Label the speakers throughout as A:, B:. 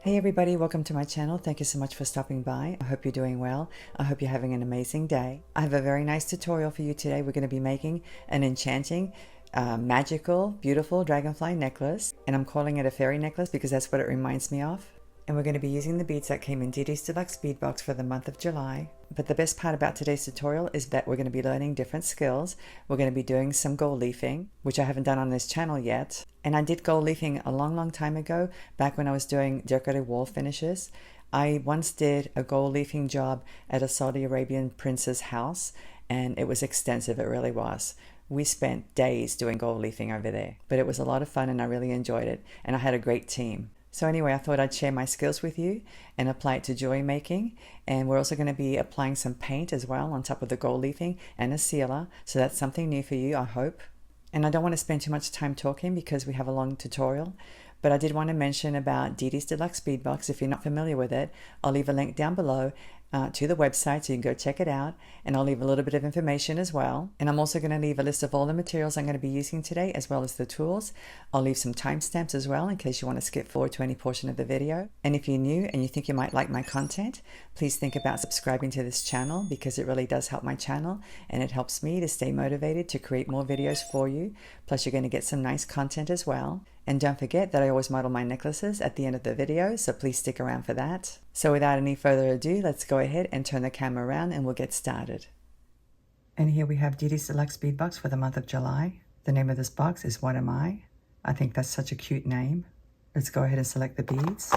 A: Hey everybody, welcome to my channel. Thank you so much for stopping by. I hope you're doing well. I hope you're having an amazing day. I have a very nice tutorial for you today. We're going to be making an enchanting, magical, beautiful dragonfly necklace. And I'm calling it a fairy necklace because that's what it reminds me of. And we're going to be using the beads that came in Didi's Deluxe Bead Box for the month of July. But the best part about today's tutorial is that we're going to be learning different skills. We're going to be doing some gold leafing, which I haven't done on this channel yet. And I did gold leafing a long time ago, back when I was doing decorative wall finishes. I once did a gold leafing job at a Saudi Arabian prince's house, and it was extensive, it really was. We spent days doing gold leafing over there, but it was a lot of fun and I really enjoyed it, and I had a great team. So anyway, I thought I'd share my skills with you and apply it to jewelry making. And we're also going to be applying some paint as well on top of the gold leafing and a sealer. So that's something new for you, I hope. And I don't want to spend too much time talking because we have a long tutorial. But I did want to mention about Didi's Deluxe Bead Box. If you're not familiar with it, I'll leave a link down below to the website so you can go check it out, and I'll leave a little bit of information as well. And I'm also going to leave a list of all the materials I'm going to be using today, as well as the tools. I'll leave some timestamps as well in case you want to skip forward to any portion of the video. And if you're new and you think you might like my content, please think about subscribing to this channel because it really does help my channel and it helps me to stay motivated to create more videos for you. Plus you're going to get some nice content as well. And don't forget that I always model my necklaces at the end of the video, so please stick around for that. So without any further ado, let's go ahead and turn the camera around and we'll get started. And here we have Didi's Deluxe Bead Box for the month of July. The name of this box is What Am I? I think that's such a cute name. Let's go ahead and select the beads.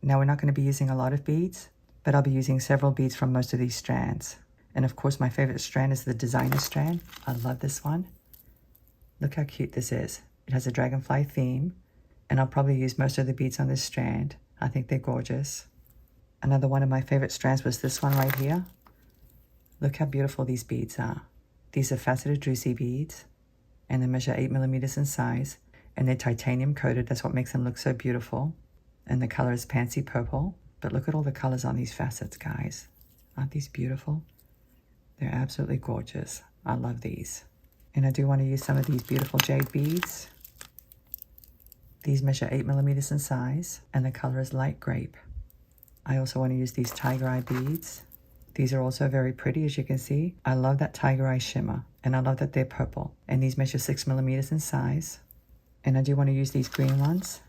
A: Now we're not going to be using a lot of beads, but I'll be using several beads from most of these strands. And of course my favorite strand is the designer strand. I love this one. Look how cute this is. It has a dragonfly theme, and I'll probably use most of the beads on this strand. I think they're gorgeous. Another one of my favorite strands was this one right here. Look how beautiful these beads are. These are faceted druzy beads, and they measure 8mm in size, and they're titanium coated. That's what makes them look so beautiful. And the color is pansy purple. But look at all the colors on these facets, guys. Aren't these beautiful? They're absolutely gorgeous. I love these. And I do want to use some of these beautiful jade beads. These measure 8mm in size, and the color is light grape. I also want to use these tiger eye beads. These are also very pretty, as you can see. I love that tiger eye shimmer, and I love that they're purple. And these measure 6mm in size. And I do want to use these green ones.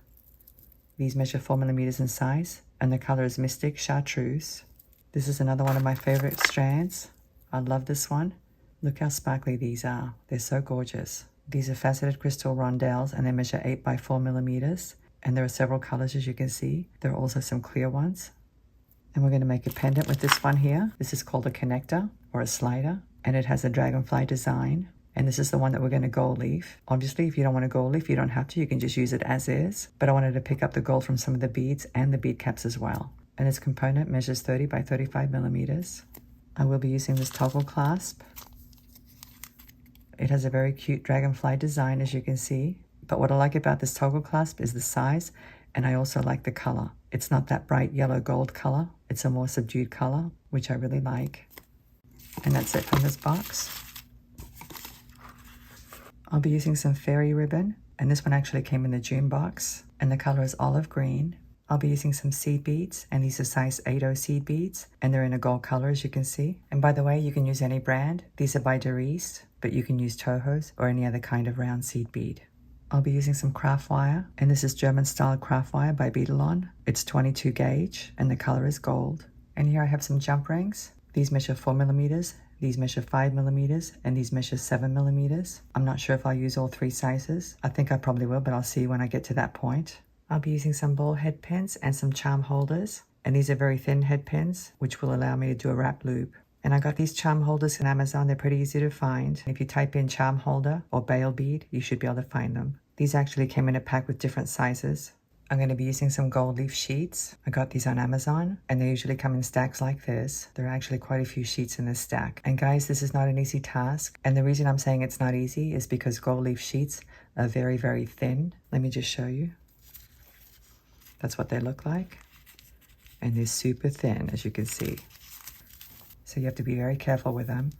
A: These measure 4mm in size, and the color is Mystic Chartreuse. This is another one of my favorite strands. I love this one. Look how sparkly these are. They're so gorgeous. These are faceted crystal rondelles, and they measure 8 by 4mm. And there are several colors, as you can see. There are also some clear ones. And we're going to make a pendant with this one here. This is called a connector or a slider, and it has a dragonfly design. And this is the one that we're going to gold leaf. Obviously, if you don't want to gold leaf, you don't have to. You can just use it as is. But I wanted to pick up the gold from some of the beads and the bead caps as well. And its component measures 30 by 35mm. I will be using this toggle clasp. It has a very cute dragonfly design, as you can see. But what I like about this toggle clasp is the size, and I also like the color. It's not that bright yellow gold color. It's a more subdued color, which I really like. And that's it from this box. I'll be using some fairy ribbon, and this one actually came in the June box, and the color is olive green. I'll be using some seed beads, and these are size 8.0 seed beads, and they're in a gold color, as you can see. And by the way, you can use any brand. These are by Didi, but you can use Toho's or any other kind of round seed bead. I'll be using some craft wire, and this is German style craft wire by Beadalon. It's 22 gauge, and the color is gold. And here I have some jump rings. These measure 4mm, these measure 5mm, and these measure 7mm. I'm not sure if I'll use all three sizes. I think I probably will, but I'll see when I get to that point. I'll be using some ball head pins and some charm holders. And these are very thin head pins, which will allow me to do a wrap loop. And I got these charm holders on Amazon. They're pretty easy to find. If you type in charm holder or bail bead, you should be able to find them. These actually came in a pack with different sizes. I'm going to be using some gold leaf sheets. I got these on Amazon, and they usually come in stacks like this. There are actually quite a few sheets in this stack. And guys, this is not an easy task. And the reason I'm saying it's not easy is because gold leaf sheets are very, very thin. Let me just show you. That's what they look like. And they're super thin, as you can see. So you have to be very careful with them.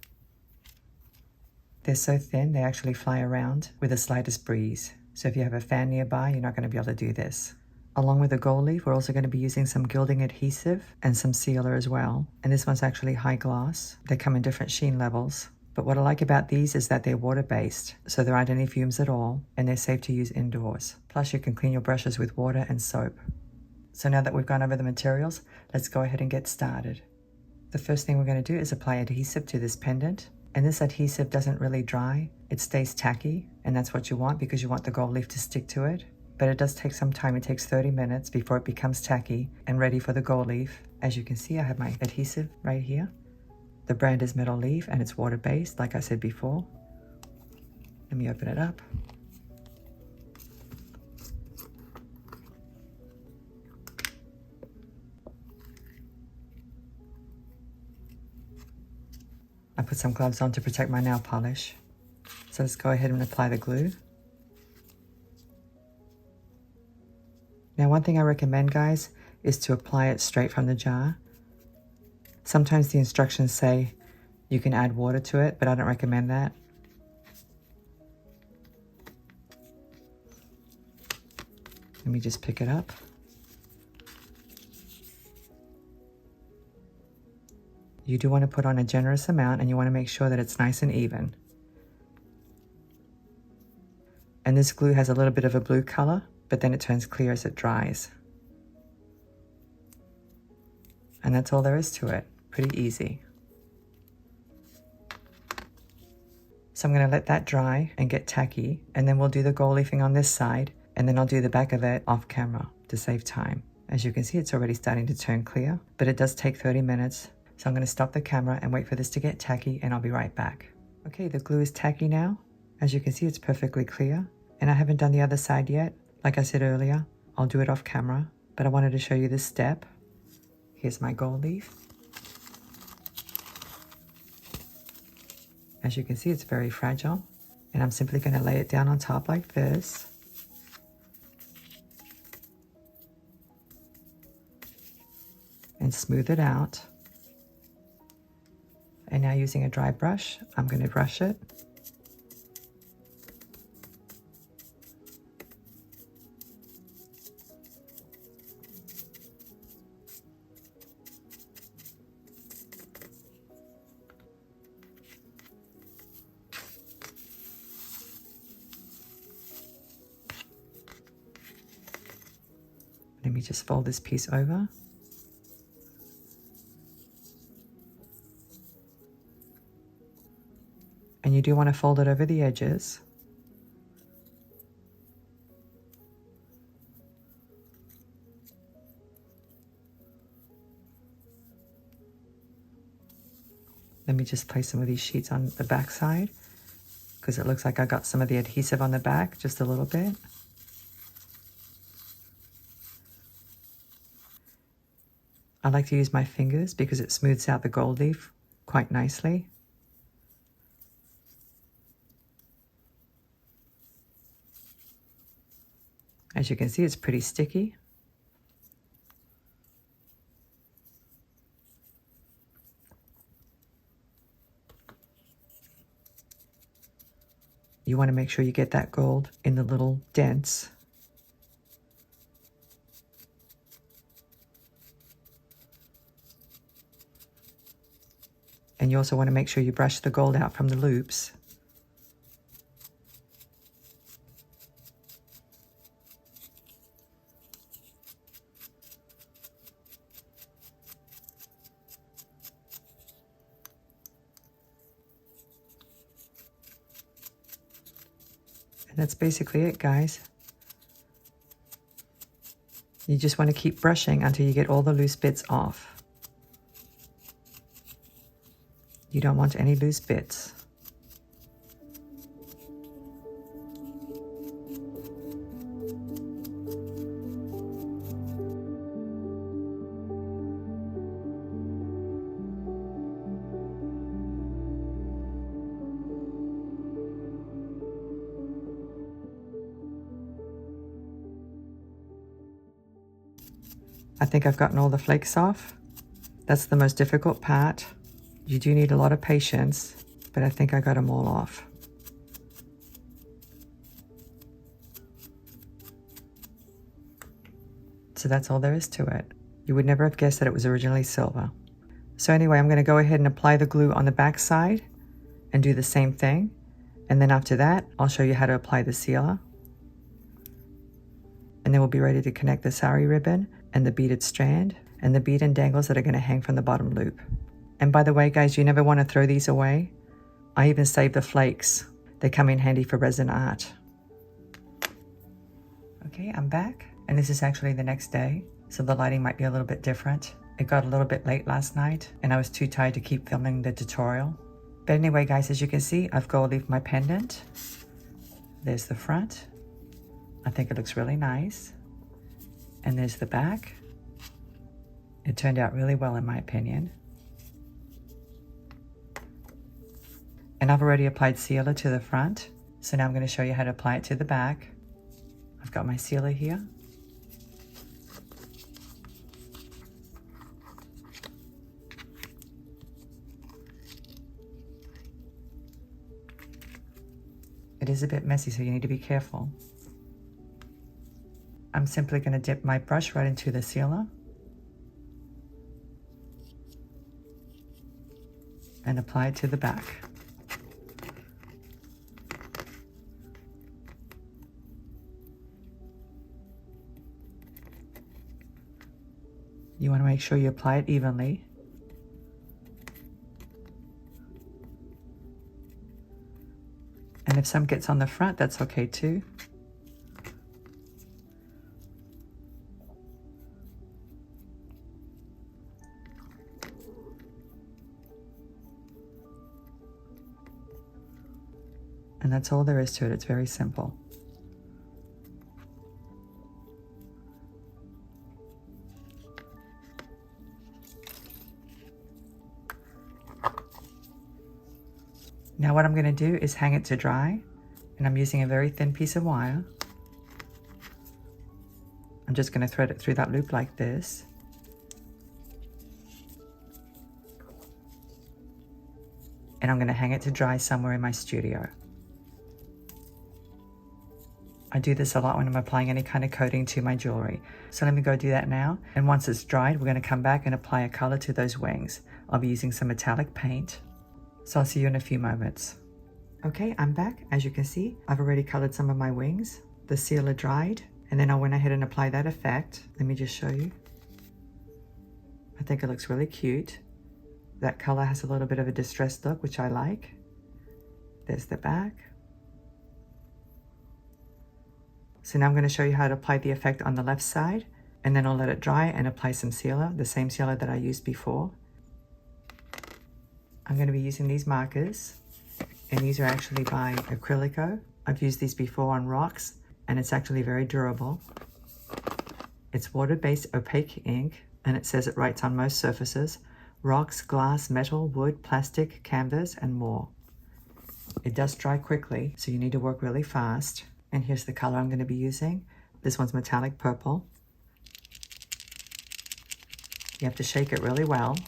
A: They're so thin, they actually fly around with the slightest breeze. So if you have a fan nearby, you're not going to be able to do this. Along with the gold leaf, we're also going to be using some gilding adhesive and some sealer as well. And this one's actually high gloss. They come in different sheen levels. But what I like about these is that they're water-based, so there aren't any fumes at all, and they're safe to use indoors. Plus, you can clean your brushes with water and soap. So now that we've gone over the materials, let's go ahead and get started. The first thing we're going to do is apply adhesive to this pendant. And this adhesive doesn't really dry. It stays tacky, and that's what you want because you want the gold leaf to stick to it. But it does take some time. It takes 30 minutes before it becomes tacky and ready for the gold leaf. As you can see, I have my adhesive right here. The brand is Metal Leaf and it's water-based, like I said before. Let me open it up. I put some gloves on to protect my nail polish. So let's go ahead and apply the glue. Now, one thing I recommend, guys, is to apply it straight from the jar. Sometimes the instructions say you can add water to it, but I don't recommend that. Let me just pick it up. You do want to put on a generous amount, and you want to make sure that it's nice and even. And this glue has a little bit of a blue color, but then it turns clear as it dries. And that's all there is to it. Pretty easy. So I'm going to let that dry and get tacky, and then we'll do the gold leafing on this side, and then I'll do the back of it off camera to save time. As you can see, it's already starting to turn clear, but it does take 30 minutes. So I'm going to stop the camera and wait for this to get tacky, and I'll be right back. Okay, the glue is tacky now. As you can see, it's perfectly clear, and I haven't done the other side yet. Like I said earlier, I'll do it off camera, but I wanted to show you this step. Here's my gold leaf. As you can see, it's very fragile, and I'm simply going to lay it down on top like this. And smooth it out. And now using a dry brush, I'm going to brush it. Let me just fold this piece over. And you do want to fold it over the edges. Let me just place some of these sheets on the back side because it looks like I got some of the adhesive on the back, just a little bit. I like to use my fingers because it smooths out the gold leaf quite nicely. As you can see, it's pretty sticky. You want to make sure you get that gold in the little dents. And you also want to make sure you brush the gold out from the loops. And that's basically it, guys. You just want to keep brushing until you get all the loose bits off. You don't want any loose bits. I think I've gotten all the flakes off. That's the most difficult part. You do need a lot of patience, but I think I got them all off. So that's all there is to it. You would never have guessed that it was originally silver. So anyway, I'm going to go ahead and apply the glue on the back side and do the same thing. And then after that, I'll show you how to apply the sealer. And then we'll be ready to connect the sari ribbon and the beaded strand and the bead and dangles that are going to hang from the bottom loop. And by the way, guys, you never want to throw these away. I even save the flakes. They come in handy for resin art. Okay, I'm back. And this is actually the next day, so the lighting might be a little bit different. It got a little bit late last night, and I was too tired to keep filming the tutorial. But anyway, guys, as you can see, I've gold leafed my pendant. There's the front. I think it looks really nice. And there's the back. It turned out really well in my opinion. And I've already applied sealer to the front. So now I'm going to show you how to apply it to the back. I've got my sealer here. It is a bit messy, so you need to be careful. I'm simply going to dip my brush right into the sealer and apply it to the back. You want to make sure you apply it evenly. And if some gets on the front, that's okay too. And that's all there is to it. It's very simple. Now what I'm going to do is hang it to dry, and I'm using a very thin piece of wire. I'm just going to thread it through that loop like this. And I'm going to hang it to dry somewhere in my studio. I do this a lot when I'm applying any kind of coating to my jewelry. So let me go do that now. And once it's dried, we're going to come back and apply a color to those wings. I'll be using some metallic paint. So I'll see you in a few moments. Okay, I'm back. As you can see, I've already colored some of my wings. The sealer dried, and then I went ahead and applied that effect. Let me just show you. I think it looks really cute. That color has a little bit of a distressed look, which I like. There's the back. So now I'm going to show you how to apply the effect on the left side, and then I'll let it dry and apply some sealer, the same sealer that I used before. I'm going to be using these markers, and these are actually by Acrylico. I've used these before on rocks, and it's actually very durable. It's water-based opaque ink, and it says it writes on most surfaces: rocks, glass, metal, wood, plastic, canvas, and more. It does dry quickly, so you need to work really fast. And here's the color I'm going to be using. This one's metallic purple. You have to shake it really well.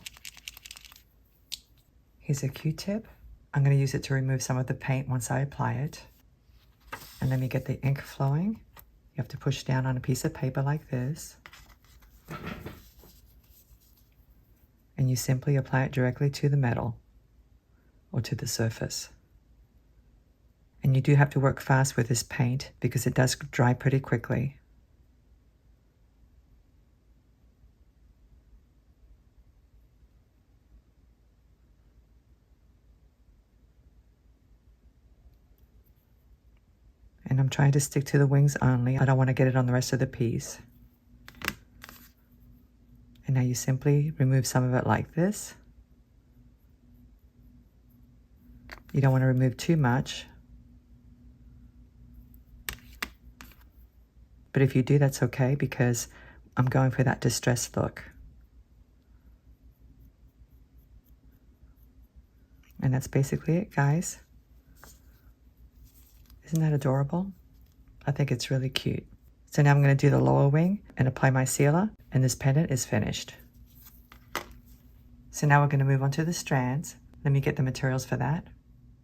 A: Here's a Q-tip. I'm going to use it to remove some of the paint once I apply it. And let me get the ink flowing. You have to push down on a piece of paper like this. And you simply apply it directly to the metal or to the surface. And you do have to work fast with this paint because it does dry pretty quickly. And I'm trying to stick to the wings only. I don't want to get it on the rest of the piece. And now you simply remove some of it like this. You don't want to remove too much. But if you do, that's okay, because I'm going for that distressed look. And that's basically it, guys. Isn't that adorable? I think it's really cute. So now I'm going to do the lower wing and apply my sealer, and this pendant is finished. So now we're going to move on to the strands. Let me get the materials for that.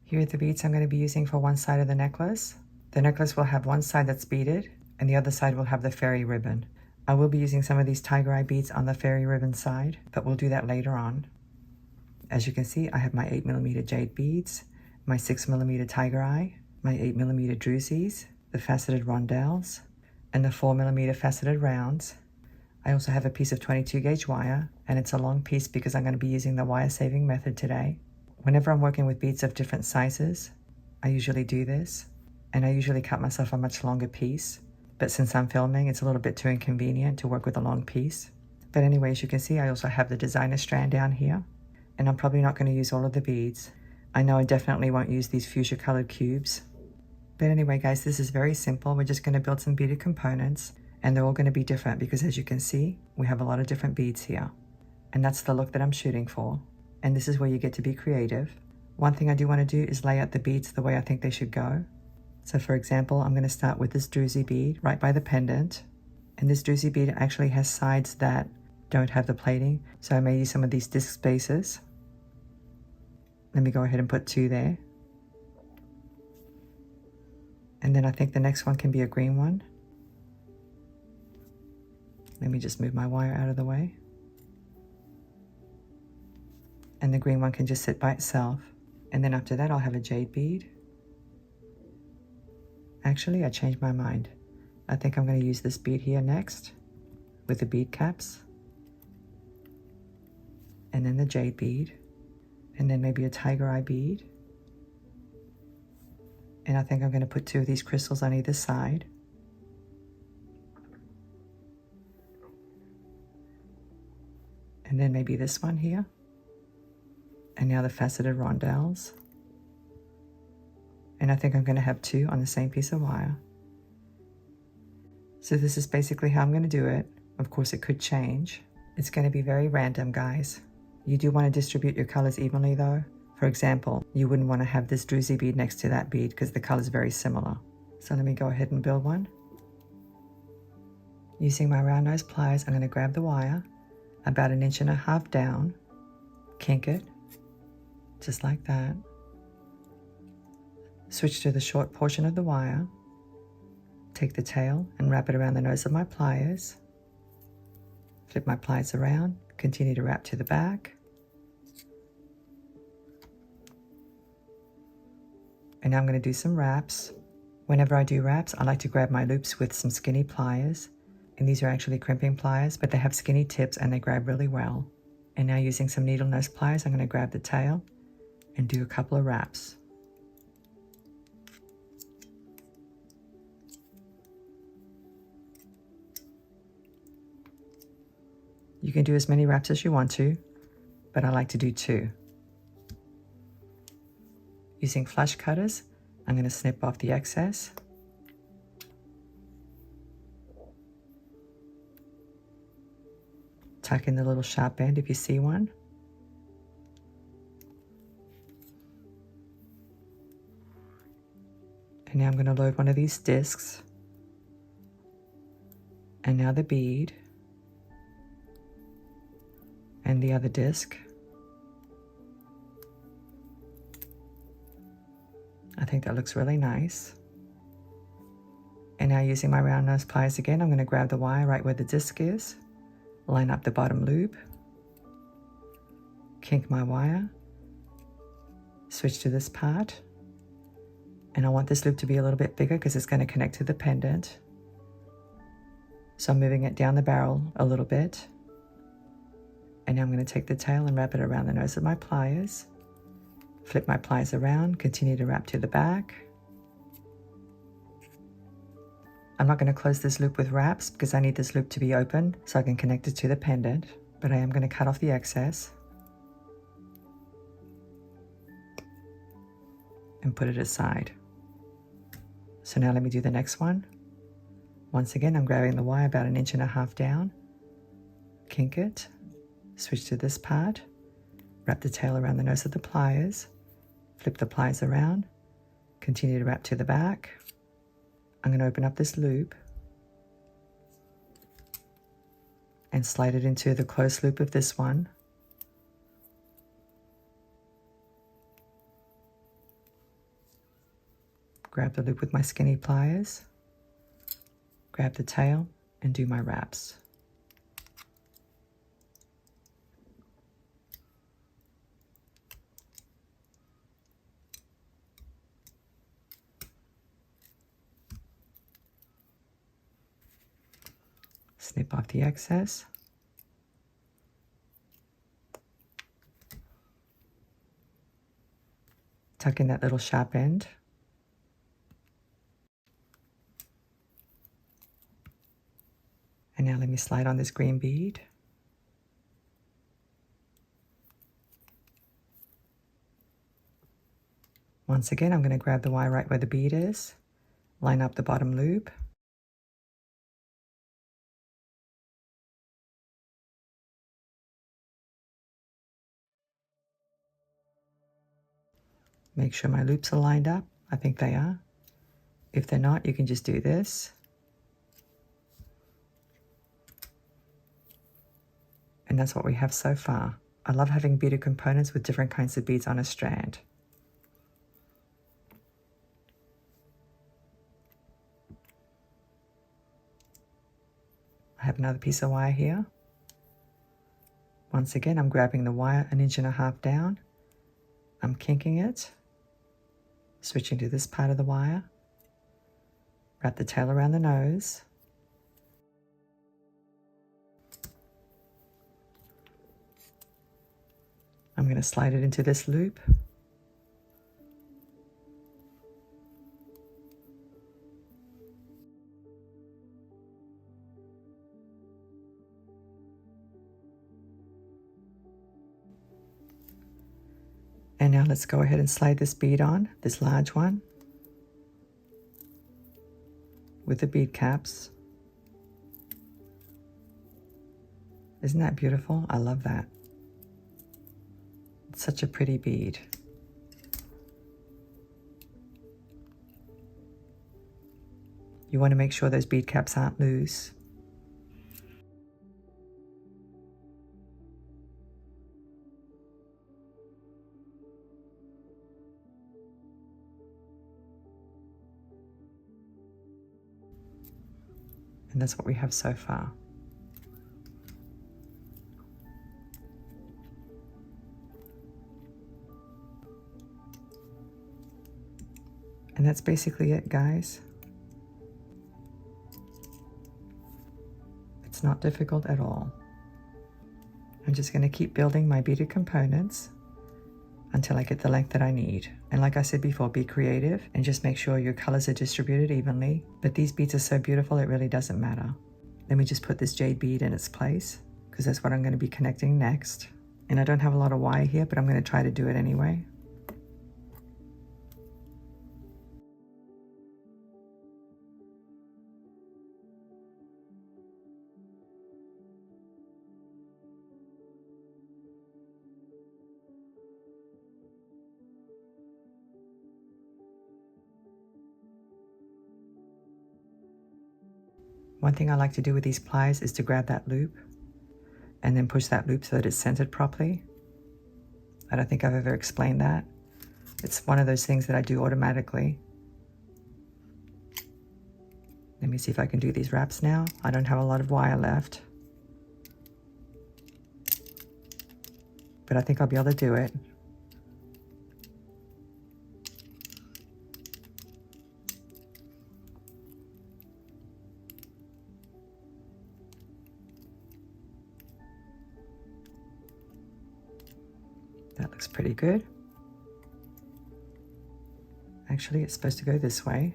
A: Here are the beads I'm going to be using for one side of the necklace. The necklace will have one side that's beaded, and the other side will have the fairy ribbon. I will be using some of these tiger eye beads on the fairy ribbon side, but we'll do that later on. As you can see, I have my 8mm jade beads, my 6mm tiger eye, my 8mm drusies, the faceted rondelles, and the 4mm faceted rounds. I also have a piece of 22 gauge wire, and it's a long piece because I'm going to be using the wire saving method today. Whenever I'm working with beads of different sizes, I usually do this, and I usually cut myself a much longer piece. But since I'm filming, it's a little bit too inconvenient to work with a long piece. But anyway, as you can see, I also have the designer strand down here, and I'm probably not going to use all of the beads. I know I definitely won't use these fuchsia colored cubes. But anyway, guys, this is very simple. We're just going to build some beaded components, and they're all going to be different because, as you can see, we have a lot of different beads here. And that's the look that I'm shooting for. And this is where you get to be creative. One thing I do want to do is lay out the beads the way I think they should go. So for example, I'm going to start with this druzy bead right by the pendant. And this druzy bead actually has sides that don't have the plating, so I may use some of these disc spaces. Let me go ahead and put 2 there. And then I think the next one can be a green one. Let me just move my wire out of the way. And the green one can just sit by itself. And then after that, I'll have a jade bead. Actually, I changed my mind. I think I'm going to use this bead here next with the bead caps. And then the jade bead. And then maybe a tiger eye bead. And I think I'm going to put 2 of these crystals on either side. And then maybe this one here. And now the faceted rondelles. And I think I'm going to have 2 on the same piece of wire. So this is basically how I'm going to do it. Of course, it could change. It's going to be very random, guys. You do want to distribute your colors evenly though. For example, you wouldn't want to have this druzy bead next to that bead because the color is very similar. So let me go ahead and build one. Using my round nose pliers, I'm going to grab the wire about 1.5 inches down, kink it, just like that. Switch to the short portion of the wire, take the tail and wrap it around the nose of my pliers, flip my pliers around, continue to wrap to the back, and now I'm going to do some wraps. Whenever I do wraps, I like to grab my loops with some skinny pliers, and these are actually crimping pliers, but they have skinny tips and they grab really well. And now using some needle nose pliers, I'm going to grab the tail and do a couple of wraps. You can do as many wraps as you want to, but I like to do 2. Using flush cutters, I'm going to snip off the excess. Tuck in the little sharp end if you see one. And now I'm going to load one of these discs. And now the bead. And the other disc. I think that looks really nice. And now using my round nose pliers again, I'm going to grab the wire right where the disc is, line up the bottom loop, kink my wire, switch to this part, and I want this loop to be a little bit bigger because it's going to connect to the pendant. So I'm moving it down the barrel a little bit. And now I'm going to take the tail and wrap it around the nose of my pliers. Flip my pliers around, continue to wrap to the back. I'm not going to close this loop with wraps because I need this loop to be open so I can connect it to the pendant, but I am going to cut off the excess and put it aside. So now let me do the next one. Once again, I'm grabbing the wire about 1.5 inches down, kink it, switch to this part, wrap the tail around the nose of the pliers, flip the pliers around, continue to wrap to the back. I'm going to open up this loop and slide it into the closed loop of this one. Grab the loop with my skinny pliers, grab the tail and do my wraps. Snip off the excess. Tuck in that little sharp end. And now let me slide on this green bead. Once again, I'm going to grab the wire right where the bead is, line up the bottom loop. Make sure my loops are lined up. I think they are. If they're not, you can just do this. And that's what we have so far. I love having beaded components with different kinds of beads on a strand. I have another piece of wire here. Once again, I'm grabbing the wire 1.5 inches down. I'm kinking it, switching to this part of the wire. Wrap the tail around the nose. I'm going to slide it into this loop. And now let's go ahead and slide this bead on, this large one, with the bead caps. Isn't that beautiful? I love that. It's such a pretty bead. You want to make sure those bead caps aren't loose. And that's what we have so far. And that's basically it, guys. It's not difficult at all. I'm just going to keep building my beaded components until I get the length that I need. And like I said before, be creative and just make sure your colors are distributed evenly. But these beads are so beautiful, it really doesn't matter. Let me just put this jade bead in its place because that's what I'm going to be connecting next. And I don't have a lot of wire here, but I'm going to try to do it anyway. One thing I like to do with these pliers is to grab that loop and then push that loop so that it's centered properly. I don't think I've ever explained that. It's one of those things that I do automatically. Let me see if I can do these wraps now. I don't have a lot of wire left, but I think I'll be able to do it. That looks pretty good. Actually, it's supposed to go this way.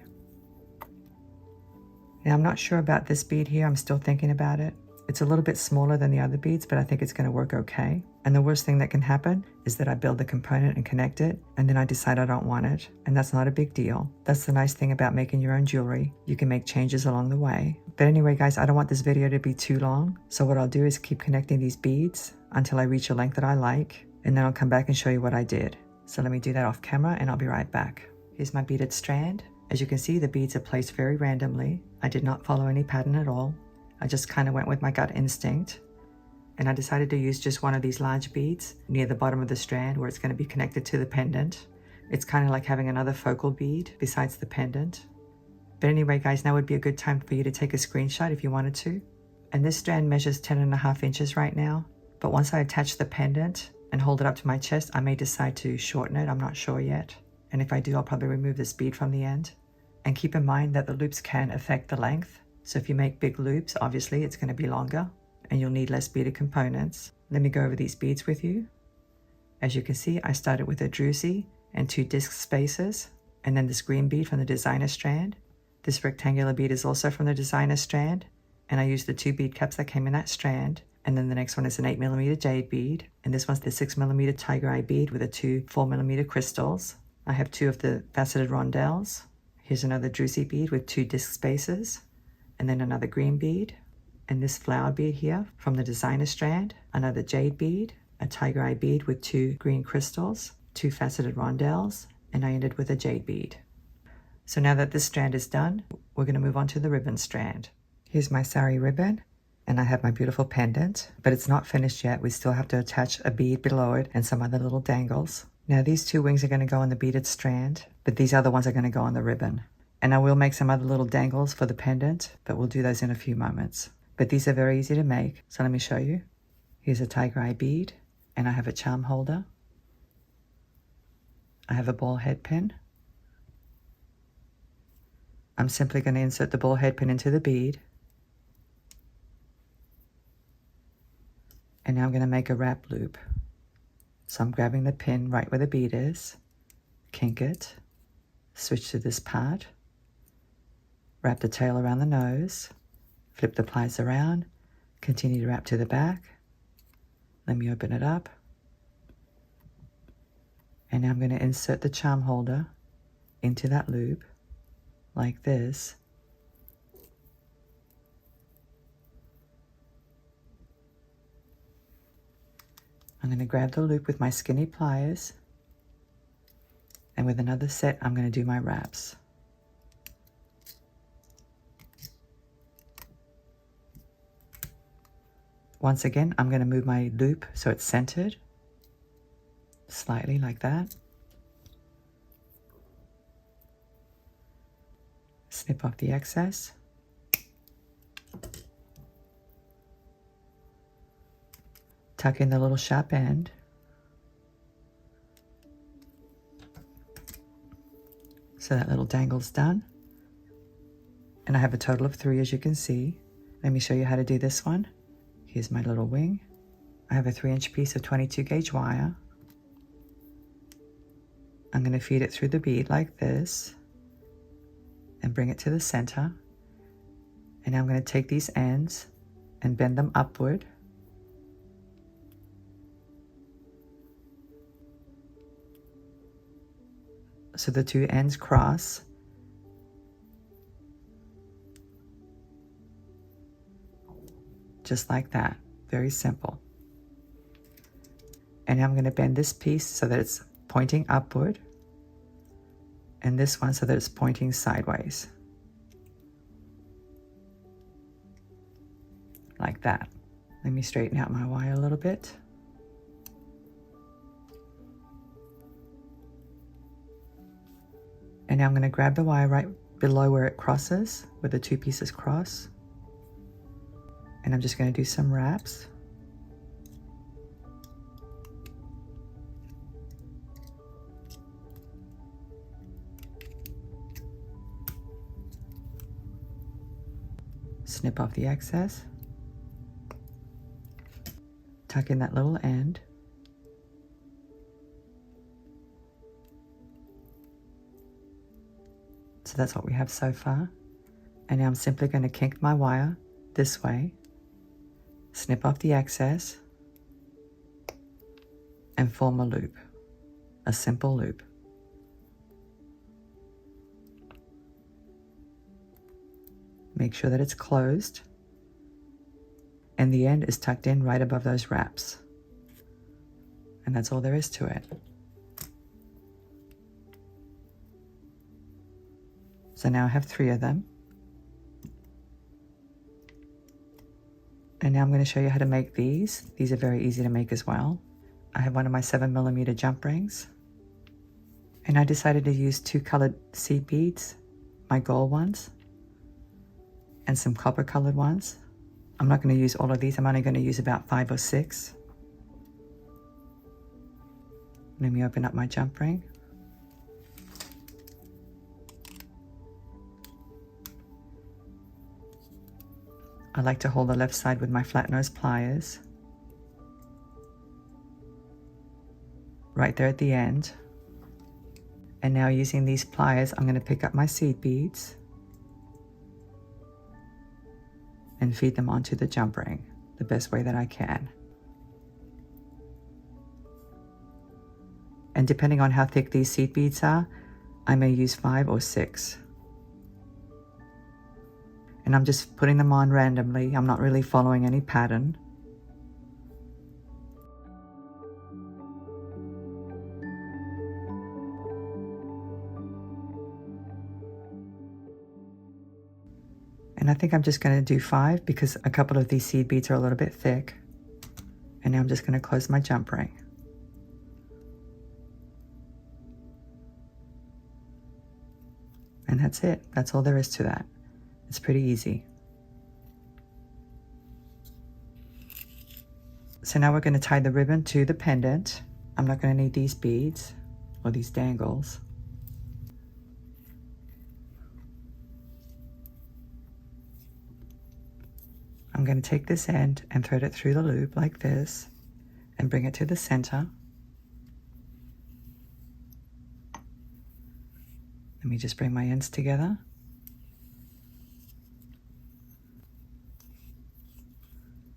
A: Now, I'm not sure about this bead here. I'm still thinking about it. It's a little bit smaller than the other beads, but I think it's going to work okay. And the worst thing that can happen is that I build the component and connect it, and then I decide I don't want it. And that's not a big deal. That's the nice thing about making your own jewelry. You can make changes along the way. But anyway, guys, I don't want this video to be too long. So what I'll do is keep connecting these beads until I reach a length that I like. And then I'll come back and show you what I did. So let me do that off camera and I'll be right back. Here's my beaded strand. As you can see, the beads are placed very randomly. I did not follow any pattern at all. I just kind of went with my gut instinct. And I decided to use just one of these large beads near the bottom of the strand where it's going to be connected to the pendant. It's kind of like having another focal bead besides the pendant. But anyway, guys, now would be a good time for you to take a screenshot if you wanted to. And this strand measures 10.5 inches right now. But once I attach the pendant and hold it up to my chest, I may decide to shorten it. I'm not sure yet. And if I do, I'll probably remove this bead from the end. And keep in mind that the loops can affect the length. So if you make big loops, obviously it's going to be longer and you'll need less beaded components. Let me go over these beads with you. As you can see, I started with a druzy and 2 disc spaces, and then this green bead from the designer strand. This rectangular bead is also from the designer strand, and I used the 2 bead caps that came in that strand. And then the next one is an 8mm jade bead, and this one's the 6mm tiger eye bead with the 2 4mm crystals. I have 2 of the faceted rondelles. Here's another druzy bead with 2 disc spaces, and then another green bead, and this flower bead here from the designer strand, another jade bead, a tiger eye bead with 2 green crystals, 2 faceted rondelles, and I ended with a jade bead. So now that this strand is done, we're going to move on to the ribbon strand. Here's my Sari ribbon, and I have my beautiful pendant, but it's not finished yet. We still have to attach a bead below it and some other little dangles. Now these 2 wings are going to go on the beaded strand, but these other ones are going to go on the ribbon. And I will make some other little dangles for the pendant, but we'll do those in a few moments. But these are very easy to make, so let me show you. Here's a tiger eye bead, and I have a charm holder. I have a ball head pin. I'm simply going to insert the ball head pin into the bead. And now I'm going to make a wrap loop. So I'm grabbing the pin right where the bead is, kink it, switch to this part, wrap the tail around the nose, flip the plies around, continue to wrap to the back. Let me open it up. And now I'm going to insert the charm holder into that loop like this. I'm going to grab the loop with my skinny pliers, and with another set I'm going to do my wraps. Once again, I'm going to move my loop so it's centered, slightly like that. Snip off the excess. Tuck in the little sharp end. So that little dangle's done. And I have a total of 3, as you can see. Let me show you how to do this one. Here's my little wing. I have a 3-inch piece of 22 gauge wire. I'm going to feed it through the bead like this and bring it to the center. And I'm going to take these ends and bend them upward. So the 2 ends cross. Just like that. Very simple. And I'm going to bend this piece so that it's pointing upward, and this one so that it's pointing sideways. Like that. Let me straighten out my wire a little bit. And now I'm going to grab the wire right below where it crosses, where the 2 pieces cross. And I'm just going to do some wraps. Snip off the excess. Tuck in that little end. So that's what we have so far. And now I'm simply going to kink my wire this way, snip off the excess, and form a loop, a simple loop. Make sure that it's closed, and the end is tucked in right above those wraps. And that's all there is to it. So now I have 3 of them. And now I'm going to show you how to make these. These are very easy to make as well. I have one of my 7mm jump rings. And I decided to use 2 colored seed beads, my gold ones and some copper colored ones. I'm not going to use all of these. I'm only going to use about 5 or 6. Let me open up my jump ring. I like to hold the left side with my flat nose pliers. Right there at the end. And now using these pliers, I'm going to pick up my seed beads and feed them onto the jump ring the best way that I can. And depending on how thick these seed beads are, I may use 5 or 6. And I'm just putting them on randomly. I'm not really following any pattern. And I think I'm just going to do 5 because a couple of these seed beads are a little bit thick. And now I'm just going to close my jump ring. And that's it. That's all there is to that. It's pretty easy. So now we're going to tie the ribbon to the pendant. I'm not going to need these beads or these dangles. I'm going to take this end and thread it through the loop like this and bring it to the center. Let me just bring my ends together.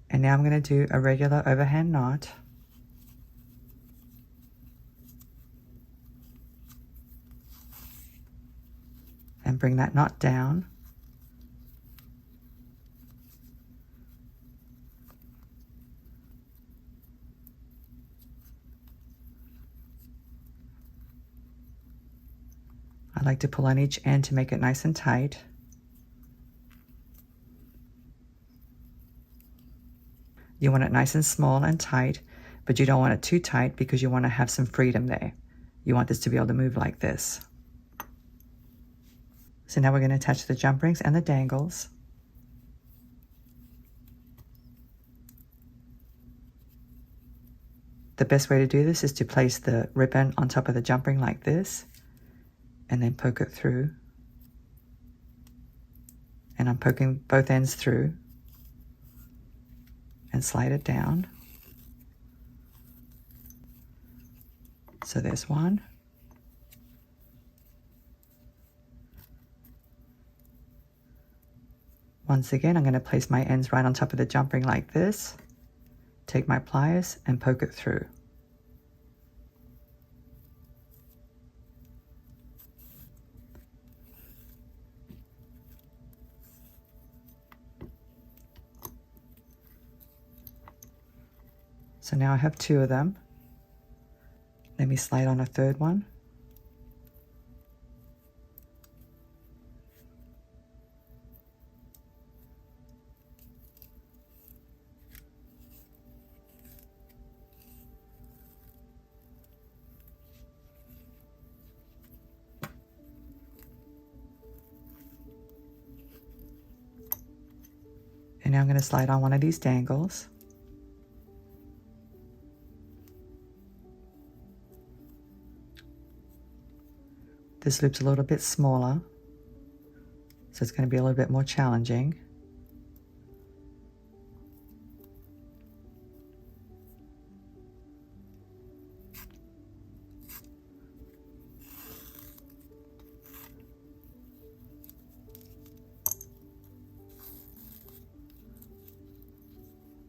A: And now I'm going to do a regular overhand knot. And bring that knot down. I like to pull on each end to make it nice and tight. You want it nice and small and tight, but you don't want it too tight because you want to have some freedom there. You want this to be able to move like this. So now we're going to attach the jump rings and the dangles. The best way to do this is to place the ribbon on top of the jump ring like this and then poke it through. And I'm poking both ends through and slide it down. So there's one. Once again, I'm going to place my ends right on top of the jump ring like this, take my pliers and poke it through. So now I have 2 of them. Let me slide on a third one. And now I'm going to slide on one of these dangles. This loop's a little bit smaller, so it's going to be a little bit more challenging.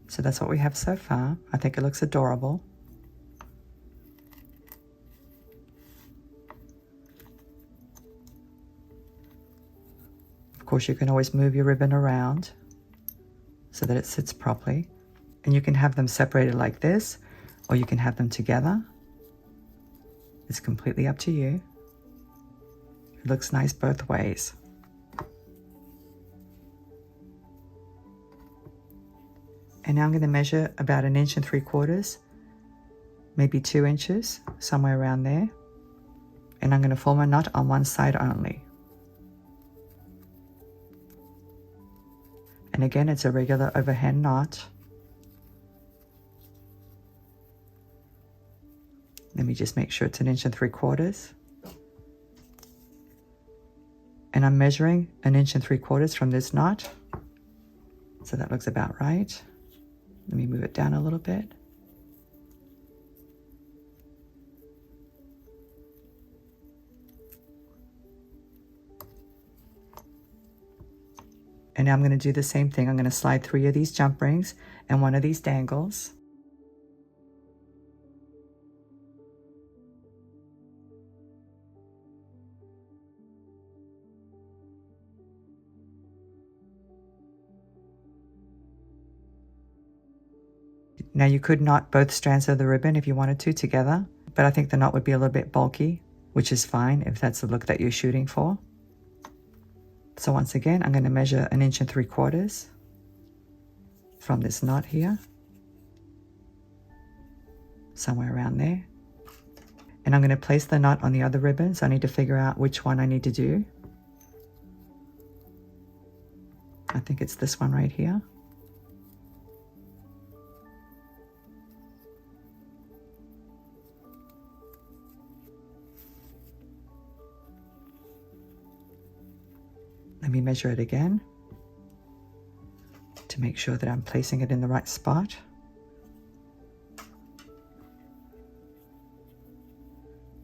A: So that's what we have so far. I think it looks adorable. Of course, you can always move your ribbon around so that it sits properly. And you can have them separated like this, or you can have them together. It's completely up to you. It looks nice both ways. And now I'm going to measure about 1 3/4 inches, maybe 2 inches, somewhere around there. And I'm going to form a knot on one side only. And again, it's a regular overhand knot. Let me just make sure it's 1 3/4 inches. And I'm measuring 1 3/4 inches from this knot. So that looks about right. Let me move it down a little bit. And now I'm going to do the same thing. I'm going to slide 3 of these jump rings and 1 of these dangles. Now you could knot both strands of the ribbon if you wanted to together, but I think the knot would be a little bit bulky, which is fine if that's the look that you're shooting for. So once again, I'm going to measure 1 3/4 inches from this knot here, somewhere around there. And I'm going to place the knot on the other ribbon, so I need to figure out which one I need to do. I think it's this one right here. Let me measure it again to make sure that I'm placing it in the right spot.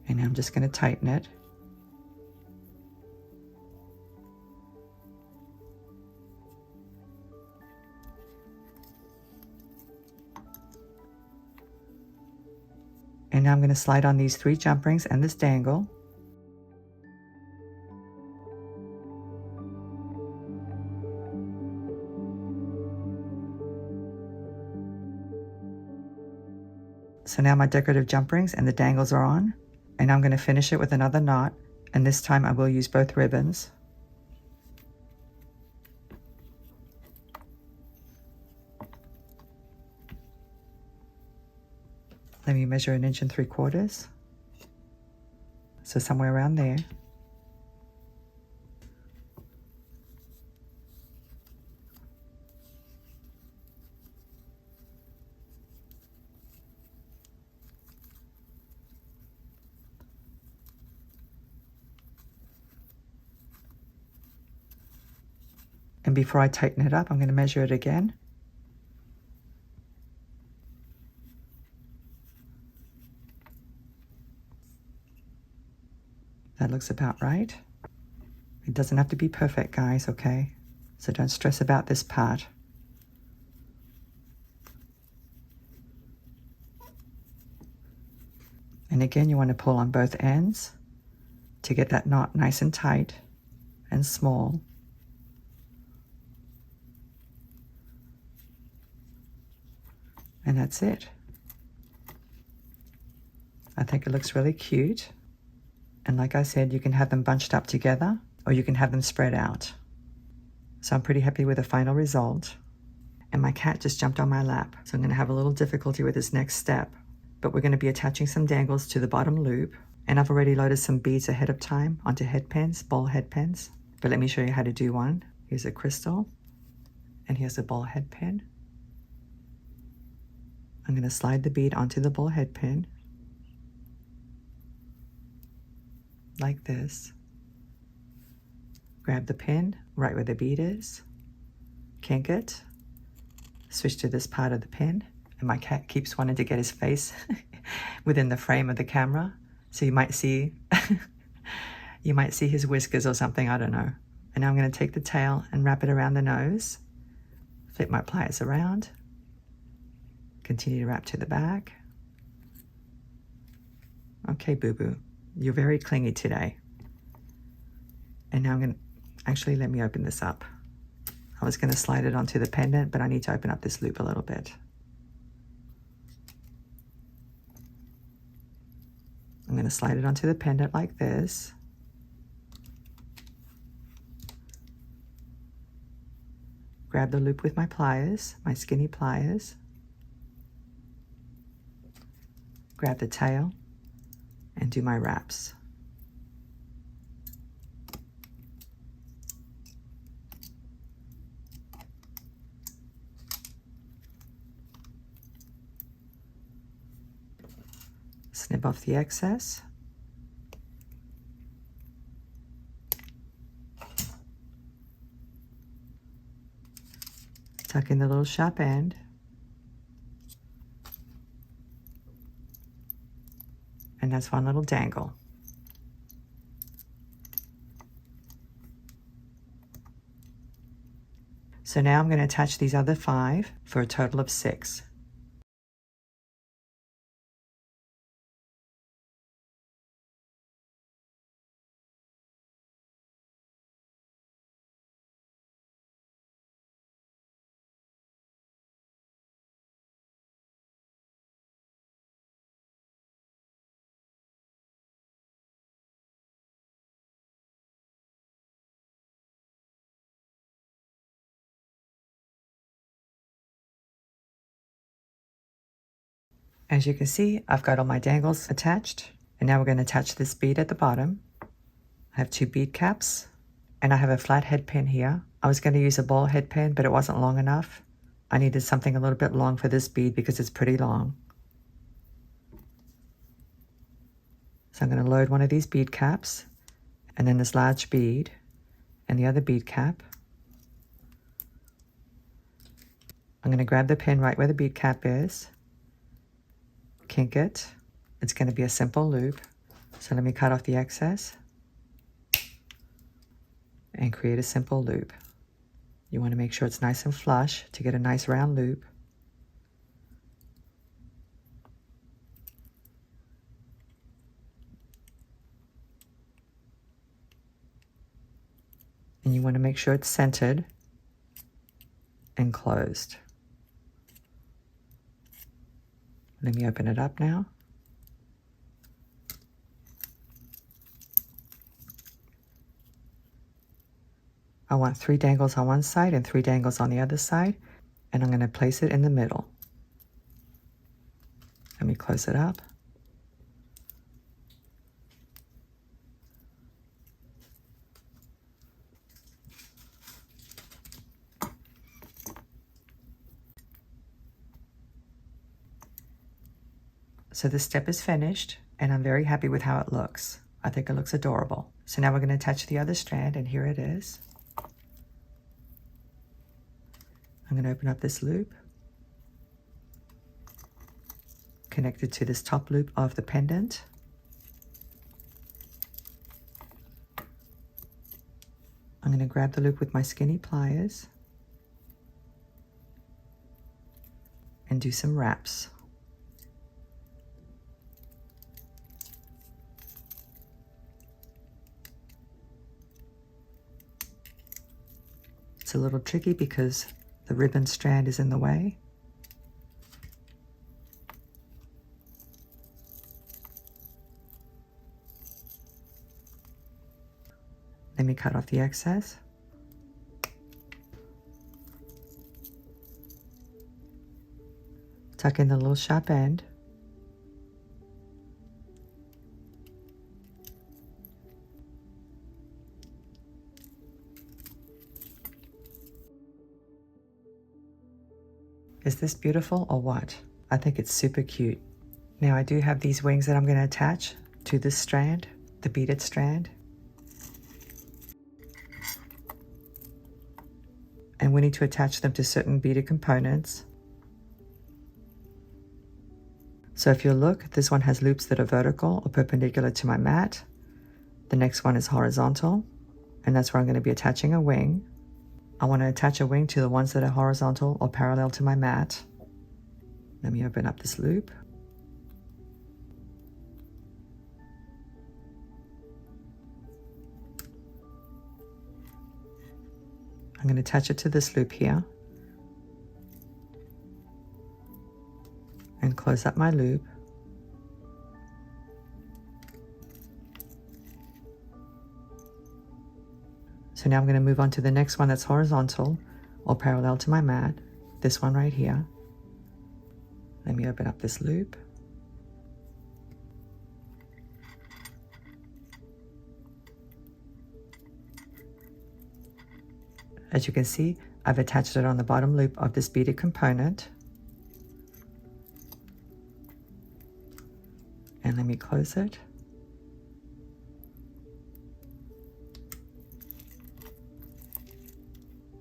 A: And now I'm just going to tighten it. And now I'm going to slide on these 3 jump rings and this dangle. So now my decorative jump rings and the dangles are on, and I'm going to finish it with another knot, and this time I will use both ribbons. Let me measure 1 3/4 inches, so somewhere around there. And before I tighten it up, I'm going to measure it again. That looks about right. It doesn't have to be perfect, guys, okay? So don't stress about this part. And again, you want to pull on both ends to get that knot nice and tight and small. And that's it. I think it looks really cute. And like I said, you can have them bunched up together or you can have them spread out. So I'm pretty happy with the final result. And my cat just jumped on my lap, so I'm going to have a little difficulty with this next step. But we're going to be attaching some dangles to the bottom loop. And I've already loaded some beads ahead of time onto head pins, ball head pins. But let me show you how to do one. Here's a crystal, and here's a ball head pin. I'm going to slide the bead onto the ball head pin, like this. Grab the pin right where the bead is, kink it, switch to this part of the pin, and my cat keeps wanting to get his face within the frame of the camera, so you might see you might see his whiskers or something, I don't know. And now I'm going to take the tail and wrap it around the nose, flip my pliers around, continue to wrap to the back. Okay, boo-boo, you're very clingy today. And now I'm going to, actually, let me open this up. I was going to slide it onto the pendant, but I need to open up this loop a little bit. I'm going to slide it onto the pendant like this. Grab the loop with my pliers, my skinny pliers. Grab the tail and do my wraps. Snip off the excess. Tuck in the little sharp end. And that's one little dangle. So now I'm going to attach these other 5 for a total of 6. As you can see, I've got all my dangles attached, and now we're going to attach this bead at the bottom. I have 2 bead caps, and I have a flat head pin here. I was going to use a ball head pin, but it wasn't long enough. I needed something a little bit long for this bead because it's pretty long. So I'm going to load one of these bead caps, and then this large bead, and the other bead cap. I'm going to grab the pin right where the bead cap is, kink it. It's going to be a simple loop. So let me cut off the excess and create a simple loop. You want to make sure it's nice and flush to get a nice round loop. And you want to make sure it's centered and closed. Let me open it up now. I want 3 dangles on one side and 3 dangles on the other side, and I'm going to place it in the middle. Let me close it up. So this step is finished, and I'm very happy with how it looks. I think it looks adorable. So now we're going to attach the other strand, and here it is. I'm going to open up this loop, connect it to this top loop of the pendant. I'm going to grab the loop with my skinny pliers and do some wraps. It's a little tricky because the ribbon strand is in the way. Let me cut off the excess. Tuck in the little sharp end. Is this beautiful or what? I think it's super cute. Now I do have these wings that I'm going to attach to this strand, the beaded strand. And we need to attach them to certain beaded components. So if you look, this one has loops that are vertical or perpendicular to my mat. The next one is horizontal, and that's where I'm going to be attaching a wing. I want to attach a wing to the ones that are horizontal or parallel to my mat. Let me open up this loop. I'm going to attach it to this loop here and close up my loop. So now I'm going to move on to the next one that's horizontal or parallel to my mat, this one right here. Let me open up this loop. As you can see, I've attached it on the bottom loop of this beaded component. And close it.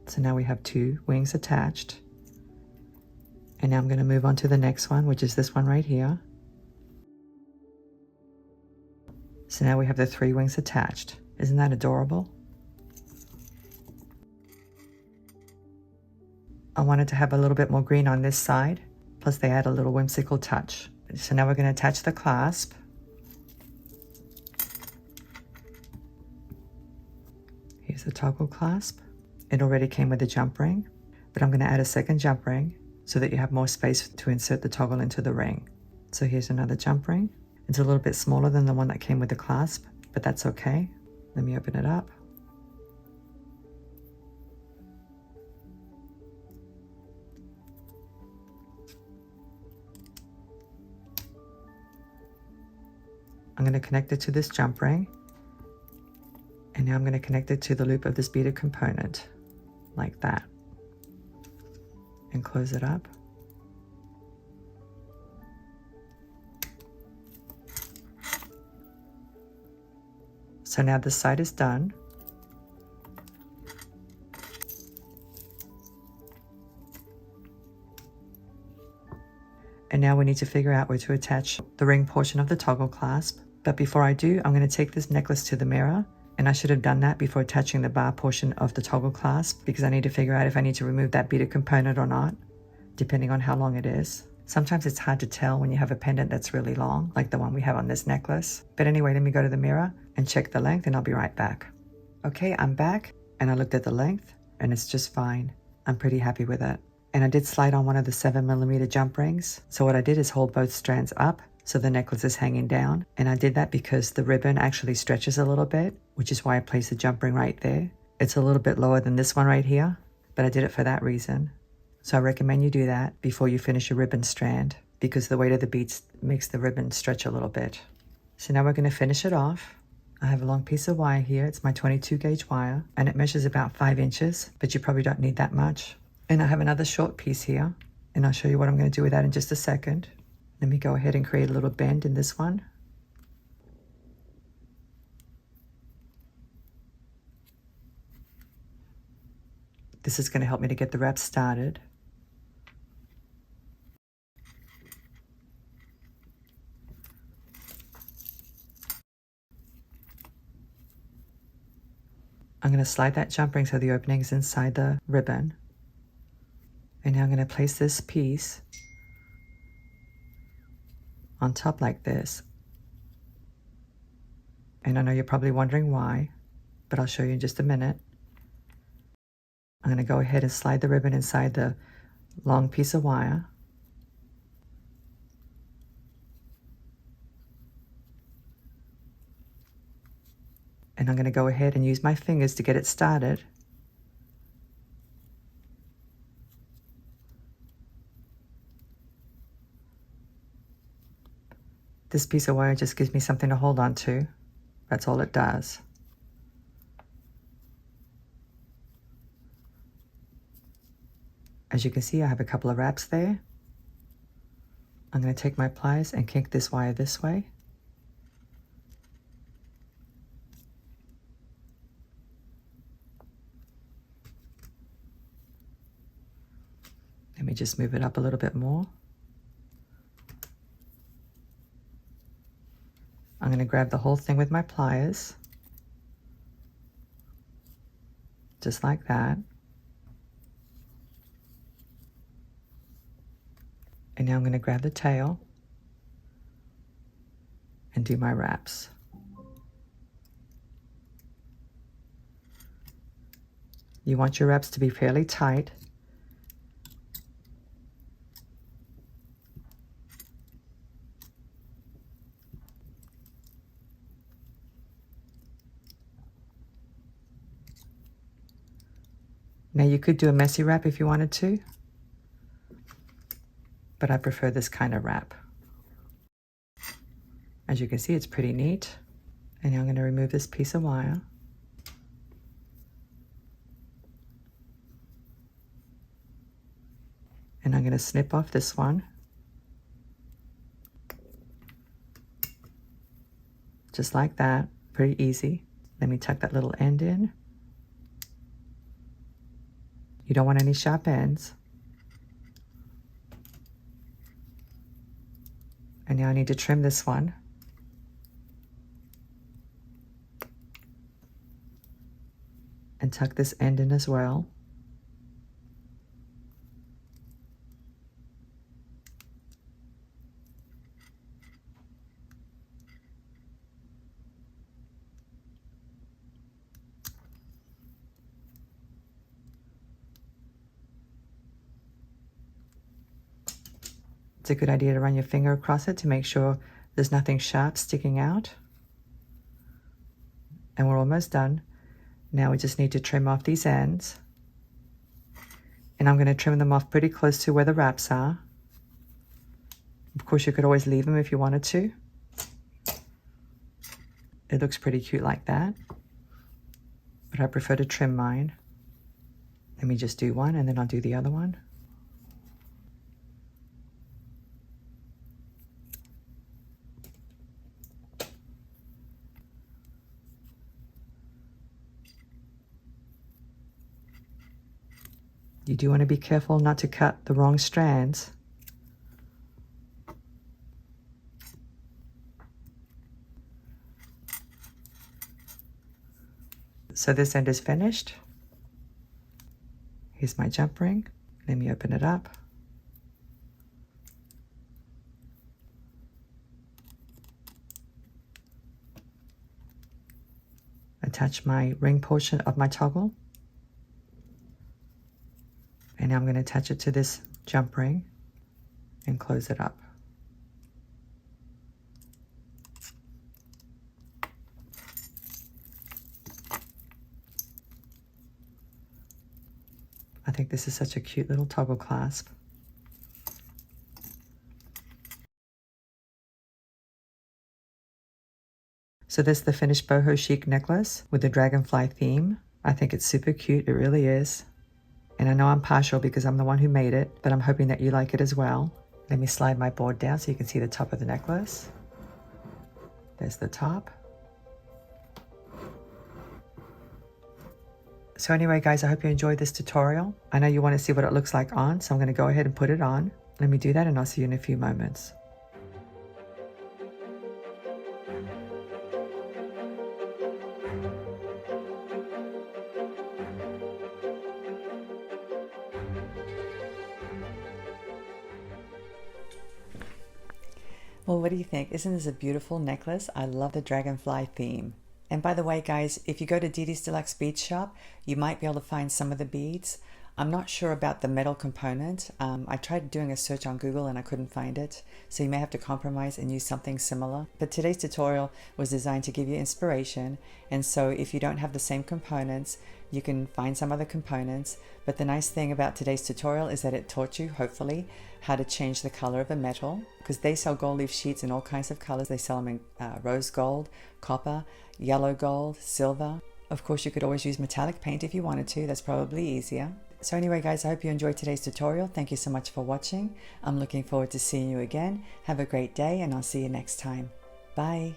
A: So now we have 2 wings attached. And now I'm going to move on to the next one, which is this one right here. So now we have the 3 wings attached. Isn't that adorable? I wanted to have a little bit more green on this side, plus they add a little whimsical touch. So now we're going to attach the clasp. Here's the toggle clasp. It already came with a jump ring, but I'm going to add a second jump ring so that you have more space to insert the toggle into the ring. So here's another jump ring. It's a little bit smaller than the one that came with the clasp, but that's okay. Let me open it up. I'm going to connect it to this jump ring, and now I'm going to connect it to the loop of this beaded component, like that, and close it up. So now this side is done. And now we need to figure out where to attach the ring portion of the toggle clasp. But before I do, I'm going to take this necklace to the mirror, and I should have done that before attaching the bar portion of the toggle clasp, because I need to figure out if I need to remove that beaded component or not, depending on how long it is. Sometimes it's hard to tell when you have a pendant that's really long, like the one we have on this necklace. But anyway, let me go to the mirror and check the length, and I'll be right back. Okay, I'm back, and I looked at the length, and it's just fine. I'm pretty happy with it. And I did slide on one of the 7mm jump rings. So what I did is hold both strands up so the necklace is hanging down. And I did that because the ribbon actually stretches a little bit, which is why I placed the jump ring right there. It's a little bit lower than this one right here, but I did it for that reason. So I recommend you do that before you finish your ribbon strand, because the weight of the beads makes the ribbon stretch a little bit. So now we're going to finish it off. I have a long piece of wire here. It's my 22 gauge wire, and it measures about 5 inches, but you probably don't need that much. And I have another short piece here, and I'll show you what I'm going to do with that in just a second. Let me go ahead and create a little bend in this one. This is going to help me to get the wrap started. I'm going to slide that jump ring so the opening is inside the ribbon. And now I'm going to place this piece on top like this. And I know you're probably wondering why, but I'll show you in just a minute. I'm going to go ahead and slide the ribbon inside the long piece of wire. And I'm going to go ahead and use my fingers to get it started. This piece of wire just gives me something to hold on to. That's all it does. As you can see, I have a couple of wraps there. I'm going to take my pliers and kink this wire this way. Let me just move it up a little bit more. I'm going to grab the whole thing with my pliers, just like that. And now I'm going to grab the tail and do my wraps. You want your wraps to be fairly tight. Now you could do a messy wrap if you wanted to, but I prefer this kind of wrap. As you can see, it's pretty neat. And now I'm going to remove this piece of wire. And I'm going to snip off this one. just like that. Pretty easy. Let me tuck that little end in. You don't want any sharp ends. And now I need to trim this one. And tuck this end in as well. It's a good idea to run your finger across it to make sure there's nothing sharp sticking out. And we're almost done. Now we just need to trim off these ends. And I'm going to trim them off pretty close to where the wraps are. Of course, you could always leave them if you wanted to. It looks pretty cute like that. But I prefer to trim mine. Let me just do one and then I'll do the other one. You do want to be careful not to cut the wrong strands. So this end is finished. Here's my jump ring. Let me open it up. Attach my ring portion of my toggle. And now I'm going to attach it to this jump ring and close it up. I think this is such a cute little toggle clasp. So this is the finished boho chic necklace with the dragonfly theme. I think it's super cute, it really is. And I know I'm partial because I'm the one who made it, but I'm hoping that you like it as well. Let me slide my board down so you can see the top of the necklace. There's the top. So anyway, guys, I hope you enjoyed this tutorial. I know you want to see what it looks like on, so I'm going to go ahead and put it on. Let me do that and I'll see you in a few moments. Well, what do you think? Isn't this a beautiful necklace? I love the dragonfly theme. And by the way, guys, if you go to Didi's Deluxe Bead Shop, you might be able to find some of the beads. I'm not sure about the metal component. I tried doing a search on Google and I couldn't find it. So you may have to compromise and use something similar. But today's tutorial was designed to give you inspiration. And so if you don't have the same components, you can find some other components. But the nice thing about today's tutorial is that it taught you, hopefully, how to change the color of a metal. Because they sell gold leaf sheets in all kinds of colors. They sell them in rose gold, copper, yellow gold, silver. Of course, you could always use metallic paint if you wanted to. That's probably easier. So anyway, guys, I hope you enjoyed today's tutorial. Thank you so much for watching. I'm looking forward to seeing you again. Have a great day, and I'll see you next time. Bye.